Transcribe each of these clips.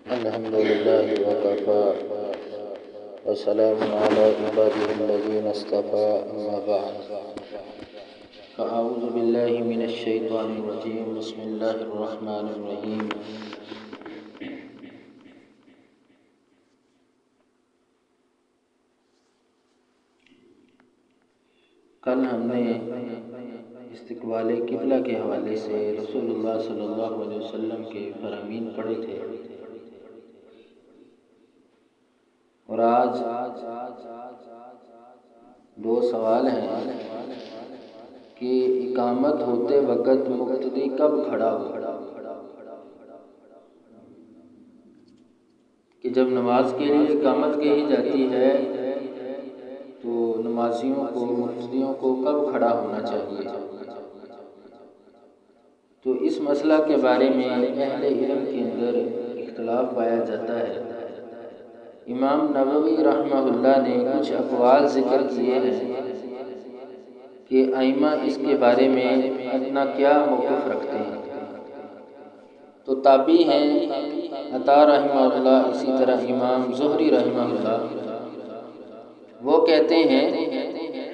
الحمد لله وكفى وسلام على عباده الذين اصطفى أما بعد فأعوذ بالله من الشيطان الرجيم بسم الله الرحمن الرحيم کل ہم نے استقبال قبلہ کے حوالے سے رسول اللہ صلی اللہ علیہ وسلم کے فرامین پڑھے تھے، اور آج دو سوال ہیں کہ اقامت ہوتے وقت مقتدی کب کھڑا ہو، کہ جب نماز کے لیے اقامت کہی جاتی ہے تو نمازیوں کو مقتدیوں کو کب کھڑا ہونا چاہیے۔ تو اس مسئلہ کے بارے میں اہل علم کے اندر اختلاف پایا جاتا ہے۔ امام نووی رحمہ اللہ نے کچھ اقوال ذکر کیے ہیں کہ ائمہ اس کے بارے میں اپنا کیا موقف رکھتے ہیں۔ تو تابعی ہیں عطا رحمہ اللہ، اسی طرح امام زہری رحمہ اللہ، وہ کہتے ہیں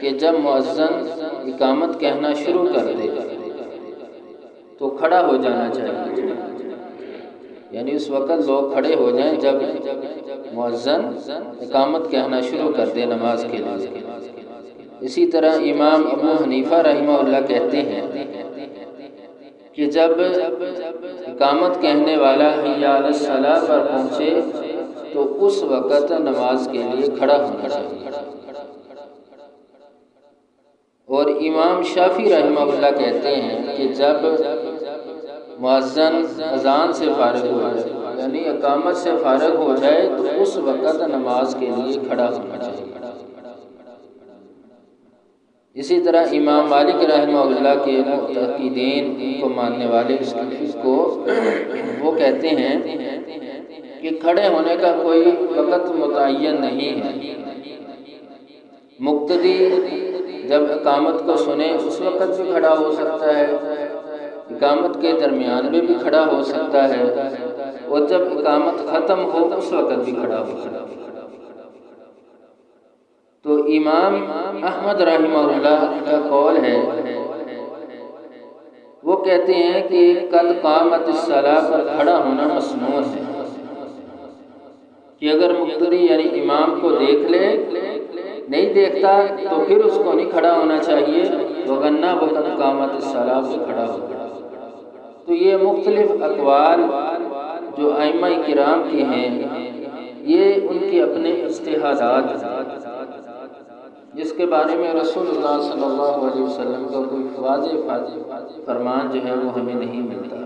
کہ جب مؤذن اقامت کہنا شروع کر دے تو کھڑا ہو جانا چاہیے، یعنی اس وقت لوگ کھڑے ہو جائیں جب مؤذن اقامت کہنا شروع کر دے نماز کے لیے۔ اسی طرح امام ابو حنیفہ رحمہ اللہ کہتے ہیں کہ جب اقامت کہنے والا حی علی الصلاۃ پر پہنچے تو اس وقت نماز کے لیے کھڑا ہونا چاہیے۔ اور امام شافعی رحمہ اللہ کہتے ہیں کہ جب مؤذن اذان سے فارغ ہو جائے، یعنی اقامت سے فارغ ہو جائے، تو اس وقت نماز کے لیے کھڑا ہونا چاہیے۔ اسی طرح امام مالک رحمہ اللہ کے معتقدین کو ماننے والے کو وہ کہتے ہیں کہ کھڑے ہونے کا کوئی وقت متعین نہیں ہے، مقتدی جب اقامت کو سنے اس وقت بھی کھڑا ہو سکتا ہے، اقامت کے درمیان میں بھی کھڑا ہو سکتا ہے، اور جب اقامت ختم ہو اس وقت بھی کھڑا ہو سکتا ہے۔ تو امام احمد رحمہ اللہ کا قول ہے، وہ کہتے ہیں کہ قد قامت الصلاۃ پر کھڑا ہونا مسنون ہے، کہ اگر مقتدی یعنی امام کو دیکھ لے، نہیں دیکھتا تو پھر اس کو نہیں کھڑا ہونا چاہیے، وگرنہ وہ قد قامت الصلاۃ پر کھڑا ہوگا۔ تو یہ مختلف اقوال جو ائمہ کرام کے ہیں، یہ ان کے اپنے اجتہادات ہیں، جس کے بارے میں رسول اللہ صلی اللہ علیہ وسلم کا کوئی واضح فرمان جو ہے وہ ہمیں نہیں ملتا۔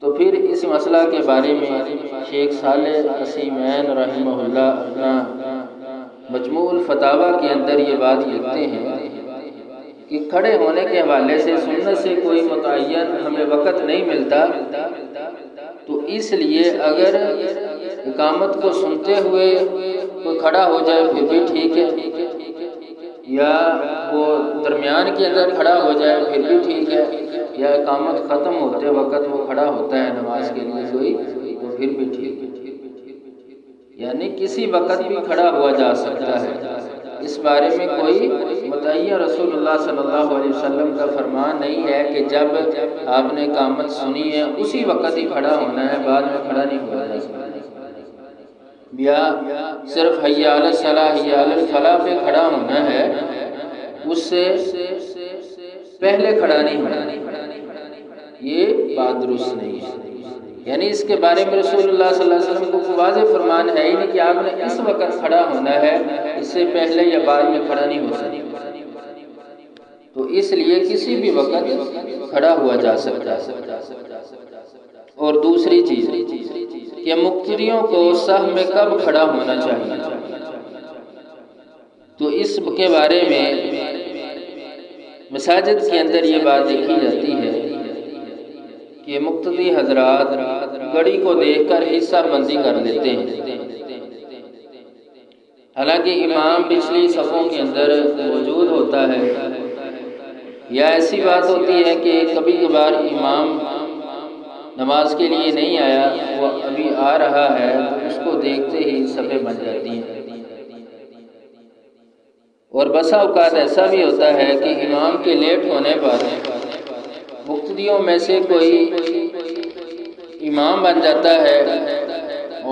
تو پھر اس مسئلہ کے بارے میں شیخ صالح عثیمین رحمہ اللہ اپنا مجموع الفتاویٰ کے اندر یہ بات لکھتے ہیں کہ کھڑے ہونے کے حوالے سے سنت سے کوئی متعین ہمیں وقت نہیں ملتا، تو اس لیے اگر اقامت کو سنتے ہوئے کوئی کھڑا ہو جائے پھر بھی ٹھیک ہے، یا وہ درمیان کے اندر کھڑا ہو جائے پھر بھی ٹھیک ہے، یا اقامت ختم ہوتے وقت وہ کھڑا ہوتا ہے نماز کے لیے کوئی تو پھر بھی ٹھیک ہے، یعنی کسی وقت بھی کھڑا ہوا جا سکتا ہے۔ اس بارے میں کوئی متعین رسول اللہ صلی اللہ علیہ وسلم کا فرمان نہیں ہے کہ جب آپ نے اقامت سنی ہے اسی وقت ہی کھڑا ہونا ہے، بعد میں کھڑا نہیں ہوا جا سکتا، یا صرف حی علی الصلاۃ حی علی الفلاح پہ کھڑا ہونا ہے، اس سے پہلے کھڑا نہیں ہونا، یہ بات درست نہیں ہے۔ یعنی اس کے بارے میں رسول اللہ صلی اللہ علیہ وسلم کو واضح فرمان ہے ہی نہیں کہ آپ نے اس وقت کھڑا ہونا ہے، اس سے پہلے یا بعد میں کھڑا نہیں ہو سکتا، تو اس لیے کسی بھی وقت کھڑا ہوا جا سکتا ہے۔ اور دوسری چیز کہ مقتدیوں کو صف میں کب کھڑا ہونا چاہیے، تو اس کے بارے میں مساجد کے اندر یہ بات دیکھی جاتی ہے کہ مقتدی حضرات گھڑی کو دیکھ کر حصہ بندی کر لیتے ہیں، حالانکہ امام پچھلی صفوں کے اندر موجود ہوتا ہے، یا ایسی بات ہوتی ہے کہ کبھی کبھار امام نماز کے لیے نہیں آیا، وہ ابھی آ رہا ہے، تو اس کو دیکھتے ہی صفیں بن جاتی ہیں۔ اور بسا اوقات ایسا بھی ہوتا ہے کہ امام کے لیٹ ہونے پر مقتدیوں میں سے کوئی امام بن جاتا ہے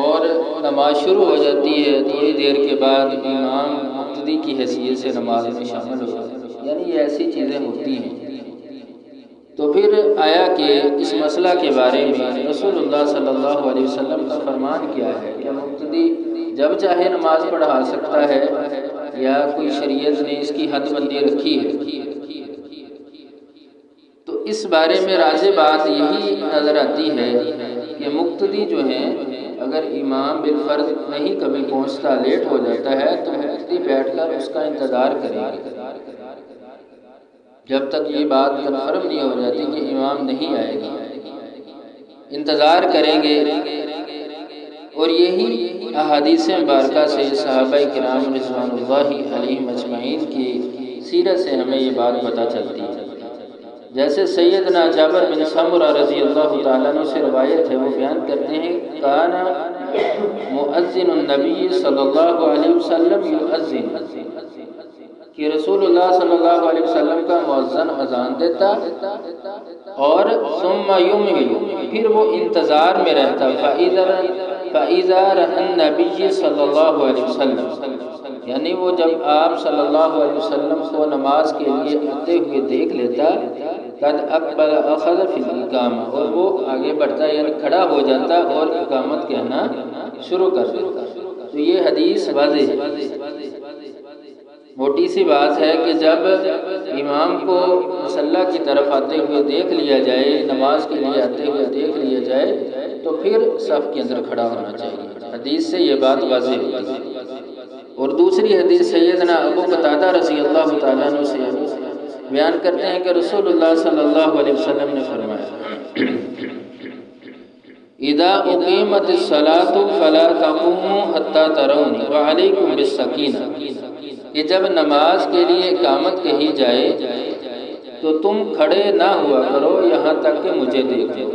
اور نماز شروع ہو جاتی ہے، تھوڑی دیر کے بعد امام مقتدی کی حیثیت سے نماز میں شامل ہو جاتا ہے، یعنی یہ ایسی چیزیں ہوتی ہیں۔ تو پھر آیا کہ اس مسئلہ کے بارے میں رسول اللہ صلی اللہ علیہ وسلم کا فرمان کیا ہے کہ مقتدی جب چاہے نماز پڑھا سکتا ہے یا کوئی شریعت نے اس کی حد بندی رکھی ہے؟ تو اس بارے میں راجح بات یہی نظر آتی ہے کہ مقتدی جو ہیں، اگر امام بالفرض نہیں کبھی پہنچتا، لیٹ ہو جاتا ہے، تو مقتدی بیٹھ کر اس کا انتظار کریں گے جب تک یہ بات کنفرم نہیں ہو جاتی کہ امام نہیں آئے گا، انتظار کریں گے۔ اور یہی احادیث مبارکہ سے صحابہ کرام رضوان اللہ علیہم اجمعین کی سیرت سے ہمیں یہ بات پتہ چلتی ہے۔ جیسے سیدنا جابر بن سمرہ رضی اللہ تعالیٰ عنہ سے روایت ہے، وہ بیان کرتے ہیں کان مؤذن النبی صلی اللہ علیہ وسلم یؤذن، کہ رسول اللہ صلی اللہ علیہ وسلم کا مؤذن اذان دیتا اور ثم یمہل، پھر وہ انتظار میں رہتا، فَإِذَا رَأَى النَّبِيُّ صلی اللہ علیہ وسلم، یعنی وہ جب آپ صلی اللہ علیہ وسلم کو نماز کے لیے آتے ہوئے دیکھ لیتا، قد اقبل اخذ فی الاقامہ، اور وہ آگے بڑھتا یعنی کھڑا ہو جاتا اور اقامت کہنا شروع کر دیتا۔ تو یہ حدیث واضح ہے، موٹی سی بات ہے کہ جب امام کو مصلی کی طرف آتے ہوئے دیکھ لیا جائے، نماز کے لیے آتے ہوئے دیکھ لیا جائے، تو پھر صف کے اندر کھڑا ہونا چاہیے۔ حدیث سے یہ بات واضح ہوتی ہے۔ اور دوسری حدیث سیدنا ابو قتادہ رضی اللہ تعالیٰ عنہ سے بیان کرتے ہیں کہ رسول اللہ صلی اللہ علیہ وسلم نے فرمایا اذا اقیمت الصلاة فلا تقوموا حتى ترونی وعلیکم بالسکینہ، کہ جب نماز کے لیے اقامت کہی جائے تو تم کھڑے نہ ہوا کرو یہاں تک کہ مجھے دیکھو،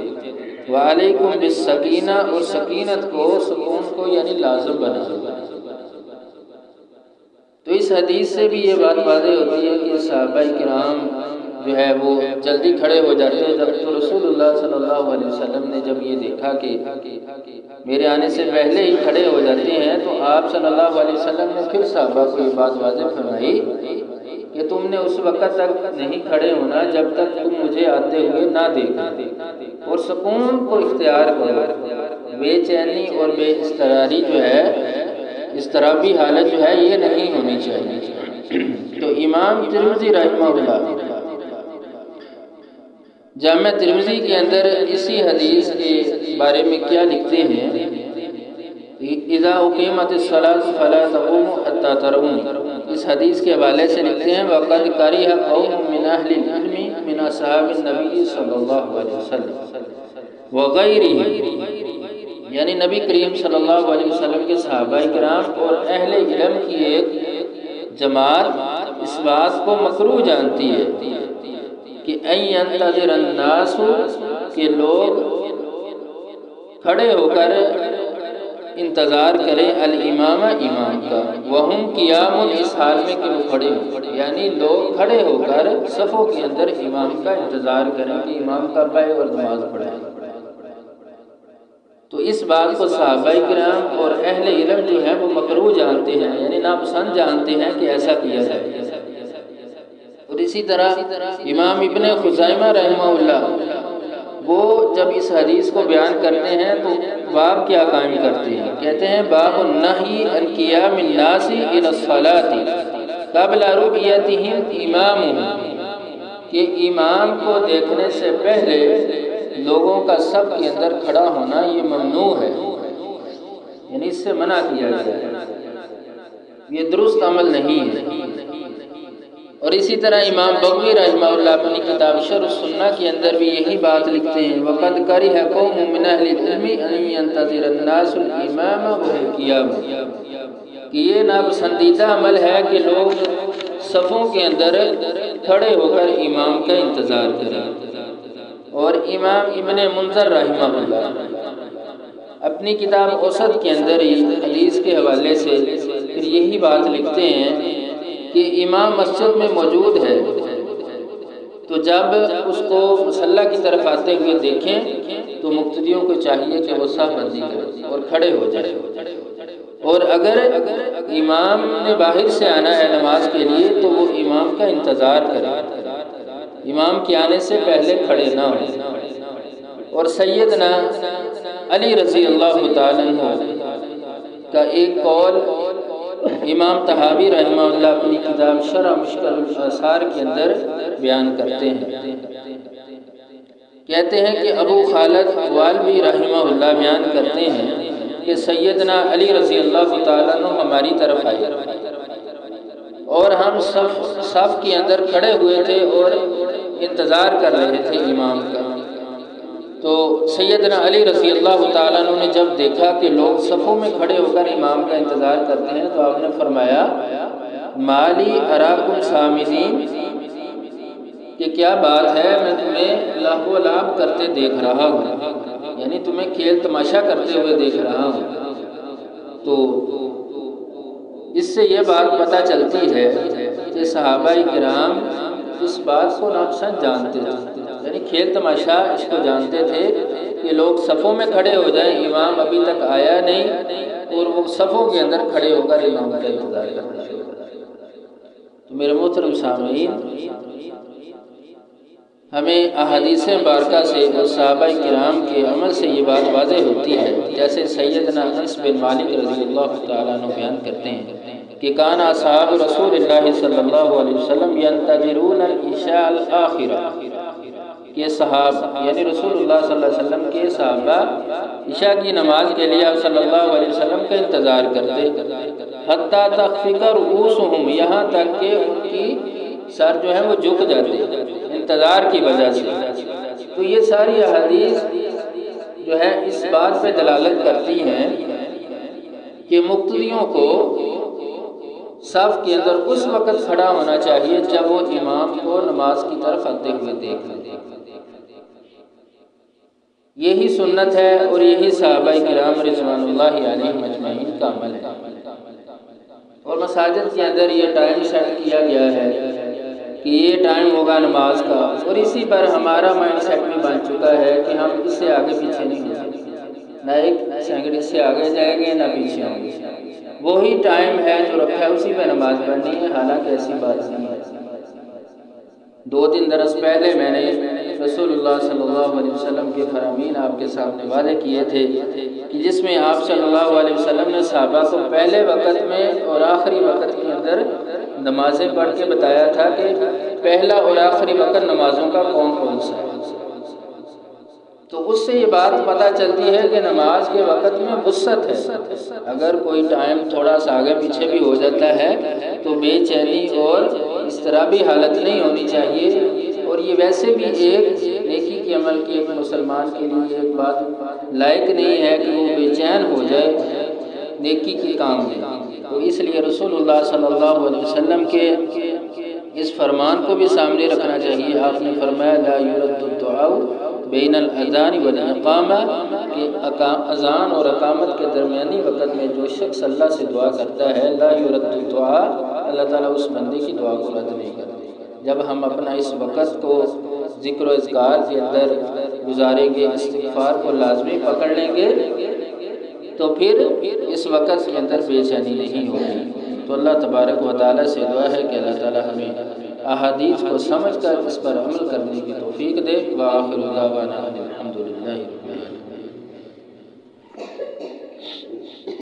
وعلیکم بالسکینہ، اور سکینت کو، سکون کو یعنی لازم بنا دو۔ تو اس حدیث سے بھی یہ بات واضح ہوتی ہے کہ صحابہ کرام جو ہے وہ جلدی کھڑے ہو جاتے ہیں۔ جب تو رسول اللہ صلی اللہ علیہ وسلم نے جب یہ دیکھا کہ میرے آنے سے پہلے ہی کھڑے ہو جاتے ہیں، تو آپ صلی اللہ علیہ وسلم نے پھر صحابہ کو یہ بات واضح فرمائی کہ تم نے اس وقت تک نہیں کھڑے ہونا جب تک تم مجھے آتے ہوئے نہ دیکھو، اور سکون کو اختیار کرو، بے چینی اور بے اضطراری جو ہے، اضطرابی حالت جو ہے یہ نہیں ہونی چاہیے۔ تو امام ترمذی رحمہ اللہ جامع ترمذی کے اندر اسی حدیث کے بارے میں کیا لکھتے ہیں، اذا اقیمت الصلاة فلا تقوموا حتى ترونی، اس حدیث کے حوالے سے لکھتے ہیں وقد کرہ قوم من اہل العلم من اصحاب النبی صلی اللہ علیہ وسلم وغیرہ، یعنی نبی کریم صلی اللہ علیہ وسلم کے صحابہ کرام اور اہل علم کی ایک جماعت اس بات کو مکروہ جانتی ہے کہ ان ينتظر الناس، کہ لوگ کھڑے ہو کر انتظار کریں الامام، امام کا، وہم قیام، اس حال میں کہ وہ کھڑے ہوں، یعنی لوگ کھڑے ہو کر صفوں کے اندر امام کا انتظار کریں کہ امام کب آئے اور نماز پڑھیں۔ تو اس بات کو صحابہ کرام اور اہل علم جو ہیں وہ مکروہ جانتے ہیں، یعنی ناپسند جانتے ہیں کہ ایسا کیا جائے۔ اور اسی طرح امام ابن خزیمہ رحمہ اللہ وہ جب اس حدیث کو بیان کرتے ہیں تو باب کیا قائم کرتے ہیں، کہتے ہیں باب النہی عن قیام الناس الی الصلاۃ قبل رؤیتہم امامہم، کہ امام کو دیکھنے سے پہلے لوگوں کا سب کے اندر کھڑا ہونا یہ ممنوع ہے، یعنی اس سے منع کیا گیا ہے، یہ درست عمل نہیں ہے۔ اور اسی طرح امام بغوی رحمہ اللہ اپنی کتاب شرح السنہ کے اندر بھی یہی بات لکھتے ہیں وقد کرہ قوم من اہل العلم ان ينتظر الناس الامام وهم قیام، کہ یہ ناپسندیدہ عمل ہے کہ لوگ صفوں کے اندر کھڑے ہو کر امام کا انتظار کریں۔ اور امام ابن منذر رحمہ اللہ اپنی کتاب اوسط کے اندر ہی حدیث کے حوالے سے پھر یہی بات لکھتے ہیں کہ امام مسجد میں موجود ہے تو جب اس کو مصلی کی طرف آتے ہوئے دیکھیں تو مقتدیوں کو چاہیے کہ وہ صف بندی کریں اور کھڑے ہو جائیں، اور اگر امام نے باہر سے آنا ہے نماز کے لیے تو وہ امام کا انتظار کریں، امام کے آنے سے پہلے کھڑے نہ ہوں۔ اور سیدنا علی رضی اللہ تعالیٰ عنہ کا ایک قول امام طحاوی رحمہ اللہ اپنی کتاب شرح مشکل الآثار کے اندر بیان کرتے ہیں، کہتے ہیں کہ ابو خالد والوی رحمہ اللہ بیان کرتے ہیں کہ سیدنا علی رضی اللہ تعالیٰ عنہ ہماری طرف آئے اور ہم صف کے اندر کھڑے ہوئے تھے اور انتظار کر رہے تھے امام کا۔ تو سیدنا علی رضی اللہ تعالیٰ عنہ نے جب دیکھا کہ لوگ صفوں میں کھڑے ہو کر امام کا انتظار کرتے ہیں تو آپ نے فرمایا مالی اراکم سامدین، کہ کیا بات ہے میں تمہیں لہو و لعب کرتے دیکھ رہا ہوں، یعنی تمہیں کھیل تماشا کرتے ہوئے دیکھ رہا ہوں۔ تو اس سے یہ بات پتہ چلتی ہے کہ صحابہ کرام اس بات کو ناقصاً جانتے تھے، یعنی کھیل تماشا اس کو جانتے تھے کہ لوگ صفوں میں کھڑے ہو جائیں، امام ابھی تک آیا نہیں اور وہ صفوں کے اندر کھڑے ہو کر امام کا انتظار کرنا شروع کر دیا۔ تو میرے محترم سامعین، ہمیں احادیث مبارکہ سے اور صحابہ کرام کے عمل سے یہ بات واضح ہوتی ہے، جیسے سیدنا انس بن مالک رضی اللہ تعالیٰ عنہ بیان کرتے ہیں کہ کان اصحاب رسول اللہ صلی اللہ علیہ وسلم ینتظرون العشاء الآخرہ، کہ صحابہ یعنی رسول اللہ صلی اللہ علیہ وسلم کے صحابہ عشاء کی نماز کے لیے آپ صلی اللہ علیہ وسلم کا انتظار کرتے، حتیٰ تخفق رؤوسہم، یہاں تک کہ ان کی سر جو ہے وہ جھک جاتے انتظار کی وجہ سے۔ تو یہ ساری احادیث جو ہے اس بات پہ دلالت کرتی ہیں کہ مقتدیوں کو صف کے اندر اس وقت کھڑا ہونا چاہیے جب وہ امام کو نماز کی طرف آتے ہوئے دیکھ لیں۔ یہی سنت ہے اور یہی صحابہ کرام رضوان اللہ علیہم اجمعین کا عمل ہے، اور مساجد کے اندر یہ ٹائم سیٹ کیا گیا ہے کہ یہ ٹائم ہوگا نماز کا، اور اسی پر ہمارا مائنڈ سیٹ بھی بن چکا ہے کہ ہم اس سے آگے پیچھے نہیں ہو سکتے، نہ ایک سینکڑے سے آگے جائیں گے نہ پیچھے ہوں گے، وہی ٹائم ہے جو رکھا ہے اسی پہ نماز پڑھنی ہے، حالانکہ ایسی بات نہیں ہے۔ 2-3 درس پہلے میں نے رسول اللہ صلی اللہ علیہ وسلم کے فرامین آپ کے سامنے واضح کیے تھے کہ جس میں آپ صلی اللہ علیہ وسلم نے صحابہ کو پہلے وقت میں اور آخری وقت کے اندر نمازیں پڑھ کے بتایا تھا کہ پہلا اور آخری وقت نمازوں کا کون کون سا ہے۔ تو اس سے یہ بات پتہ چلتی ہے کہ نماز کے وقت میں وسعت ہے، اگر کوئی ٹائم تھوڑا سا آگے پیچھے بھی ہو جاتا ہے تو بے چینی اور اضطرابی حالت نہیں ہونی چاہیے، اور یہ ویسے بھی ایک نیکی کے عمل کی ایک مسلمان کے لیے ایک بات لائق نہیں ہے کہ وہ بے چین ہو جائے نیکی کے کام میں۔ تو اس لیے رسول اللہ صلی اللہ علیہ وسلم کے اس فرمان کو بھی سامنے رکھنا چاہیے۔ آپ نے فرمایا لا یرد الدعاء بین الاذان والاقامہ، کہ اذان اور اقامت کے درمیانی وقت میں جو شخص اللہ سے دعا کرتا ہے لا یرد الدعاء، اللہ تعالیٰ اس بندے کی دعا کو رد نہیں کرتے۔ جب ہم اپنا اس وقت کو ذکر و اذکار کے اندر گزاریں گے، استغفار کو لازمی پکڑ لیں گے، تو پھر اس وقت کے اندر بے چینی نہیں ہوگی۔ تو اللہ تبارک و تعالیٰ سے دعا ہے کہ اللہ تعالیٰ ہمیں احادیث کو سمجھ کر اس پر عمل کرنے کی توفیق دے۔ وآخر دعوانا الحمدللہ۔